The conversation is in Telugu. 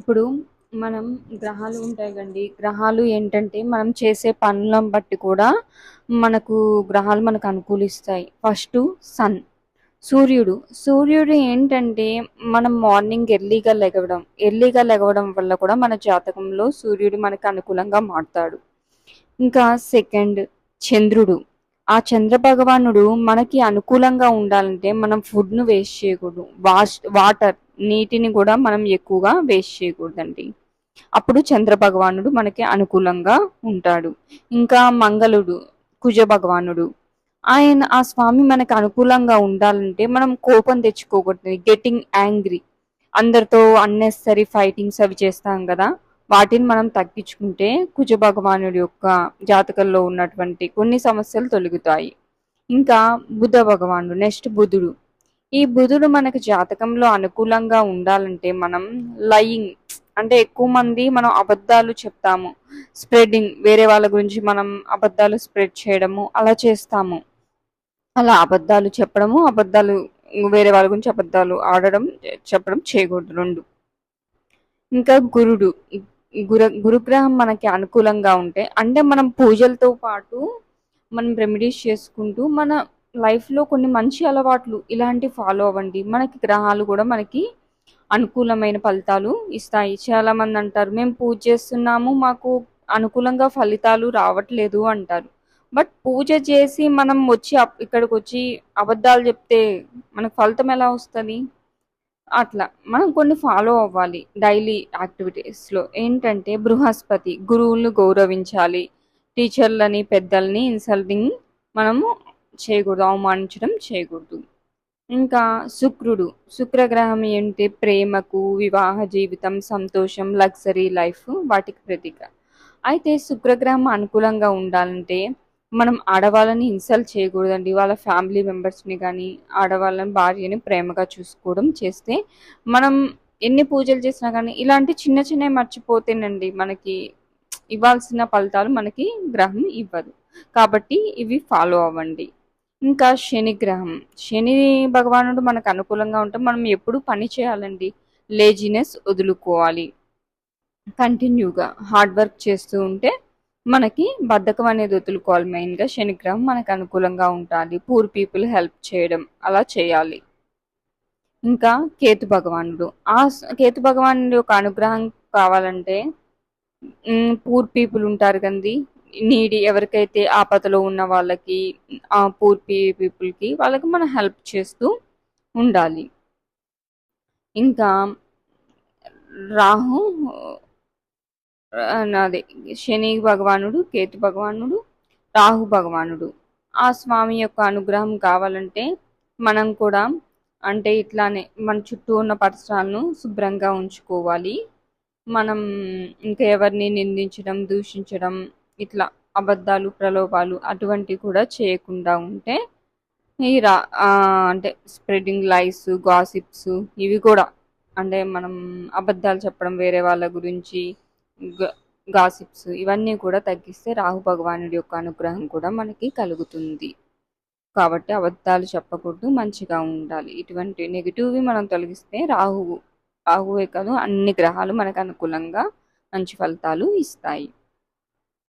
ఇప్పుడు మనం గ్రహాలు ఉంటాయి కండి. గ్రహాలు ఏంటంటే మనం చేసే పనులను బట్టి కూడా మనకు గ్రహాలు మనకు అనుకూలిస్తాయి. ఫస్ట్ సన్ సూర్యుడు. సూర్యుడు ఏంటంటే మనం మార్నింగ్ ఎర్లీగా లెగవడం వల్ల కూడా మన జాతకంలో సూర్యుడు మనకు అనుకూలంగా మారుతాడు. ఇంకా సెకండ్ చంద్రుడు. ఆ చంద్ర భగవానుడు మనకి అనుకూలంగా ఉండాలంటే మనం ఫుడ్‌ను వేస్ట్ చేయకూడదు. వాటర్ నీటిని కూడా మనం ఎక్కువగా వేస్ట్ చేయకూడదండి. అప్పుడు చంద్ర భగవానుడు మనకి అనుకూలంగా ఉంటాడు. ఇంకా మంగళుడు, కుజ భగవానుడు. ఆ స్వామి మనకు అనుకూలంగా ఉండాలంటే మనం కోపం తెచ్చుకోకూడదు. Getting angry. అందరితో అన్నెసెసరీ ఫైటింగ్స్ అవి చేస్తాం కదా! వాటిని మనం తగ్గించుకుంటే కుజ భగవానుడి యొక్క జాతకంలో ఉన్నటువంటి కొన్ని సమస్యలు తొలగుతాయి. ఇంకా బుధ భగవానుడు నెక్స్ట్ బుధుడు. ఈ బుధుడు మనకు జాతకంలో అనుకూలంగా ఉండాలంటే మనం లయింగ్ అంటే ఎక్కువ మంది మనం అబద్ధాలు చెప్తాము. స్ప్రెడింగ్ వేరే వాళ్ళ గురించి మనం అబద్ధాలు స్ప్రెడ్ చేయడము అలా చేస్తాము. అలా అబద్ధాలు చెప్పడము, వేరే వాళ్ళ గురించి అబద్ధాలు ఆడడం, చెప్పడం చేయకూడదు 2. ఇంకా గురుడు. గురుగ్రహం మనకి అనుకూలంగా ఉంటే అంటే మనం పూజలతో పాటు మనం రెమెడీస్ చేసుకుంటూ మన లైఫ్‌లో కొన్ని మంచి అలవాట్లు ఇలాంటివి ఫాలో అవ్వండి. మనకి గ్రహాలు కూడా మనకి అనుకూలమైన ఫలితాలు ఇస్తాయి. చాలామంది అంటారు, "మేము పూజ చేస్తున్నాము. మాకు అనుకూలంగా ఫలితాలు రావట్లేదు" అంటారు. బట్ పూజ చేసి మనం ఇక్కడికొచ్చి అబద్ధాలు చెప్తే మనకు ఫలితం ఎలా వస్తది? అట్లా. మనం కొన్ని ఫాలో అవ్వాలి డైలీ యాక్టివిటీస్‌లో. ఏంటంటే బృహస్పతి గురువులను గౌరవించాలి. టీచర్లని, పెద్దల్ని ఇన్సల్టింగ్ మనము చేయకూడదు. అవమానించడం చేయకూడదు. ఇంకా శుక్రుడు. శుక్రగ్రహం ఏంటి ప్రేమకు, వివాహ జీవితం, సంతోషం, లగ్జరీ లైఫ్ వాటికి ప్రతీక. అయితే శుక్రగ్రహం అనుకూలంగా ఉండాలంటే మనం ఆడవాళ్ళని ఇన్సల్ట్ చేయకూడదండి. వాళ్ళ ఫ్యామిలీ మెంబర్స్‌ని గానీ, ఆడవాళ్ళని భార్యని ప్రేమగా చూసుకోవడం చేస్తే మనం ఎన్ని పూజలు చేసినా గానీ ఇలాంటి చిన్న చిన్నవి మర్చిపోతేనండి మనకి ఇవ్వాల్సిన ఫలితాలు మనకి గ్రహం ఇవ్వదు. కాబట్టి ఇవి ఫాలో అవ్వండి. ఇంకా శని గ్రహం. శని భగవానుడు మనకు అనుకూలంగా ఉంటే మనం ఎప్పుడు పని చేయాలండి. లేజినెస్ వదులుకోవాలి. కంటిన్యూగా హార్డ్ వర్క్ చేస్తూ ఉంటే మనకి బద్ధకం అనేది వదులుకోవాలి. మెయిన్‌గా శనిగ్రహం మనకు అనుకూలంగా ఉండాలి. పూర్ పీపుల్ హెల్ప్ చేయడం అలా చేయాలి. ఇంకా కేతు భగవానుడు. కేతు భగవానుడి యొక్క అనుగ్రహం కావాలంటే పూర్ పీపుల్ ఉంటారు కంది నీడీ ఎవరికైతే ఆపదలో ఉన్న వాళ్ళకి పూర్ పీపుల్‌కి వాళ్ళకి మనం హెల్ప్ చేస్తూ ఉండాలి. ఇంకా రాహు అదే శని భగవానుడు, కేతు భగవానుడు, రాహు భగవానుడు. ఆ స్వామి యొక్క అనుగ్రహం కావాలంటే మనం కూడా అంటే ఇట్లానే మన చుట్టూ ఉన్న పరిసరాలను శుభ్రంగా ఉంచుకోవాలి. మనం ఇంకా ఎవరిని నిందించడం, దూషించడం ఇట్లా అబద్ధాలు, ప్రలోభాలు అటువంటివి కూడా చేయకుండా ఉంటే ఈ అంటే స్ప్రెడింగ్ లైస్, గాసిప్స్ ఇవి కూడా అంటే మనం అబద్ధాలు చెప్పడం వేరే వాళ్ళ గురించి గాసిప్స్ ఇవన్నీ కూడా తగ్గిస్తే రాహు భగవానుడి యొక్క అనుగ్రహం కూడా మనకి కలుగుతుంది. కాబట్టి అబద్ధాలు చెప్పకూడదు, మంచిగా ఉండాలి. ఇటువంటి నెగిటివ్‌వి మనం తొలగిస్తే రాహువే కాదు అన్ని గ్రహాలు మనకు అనుకూలంగా మంచి ఫలితాలు ఇస్తాయి.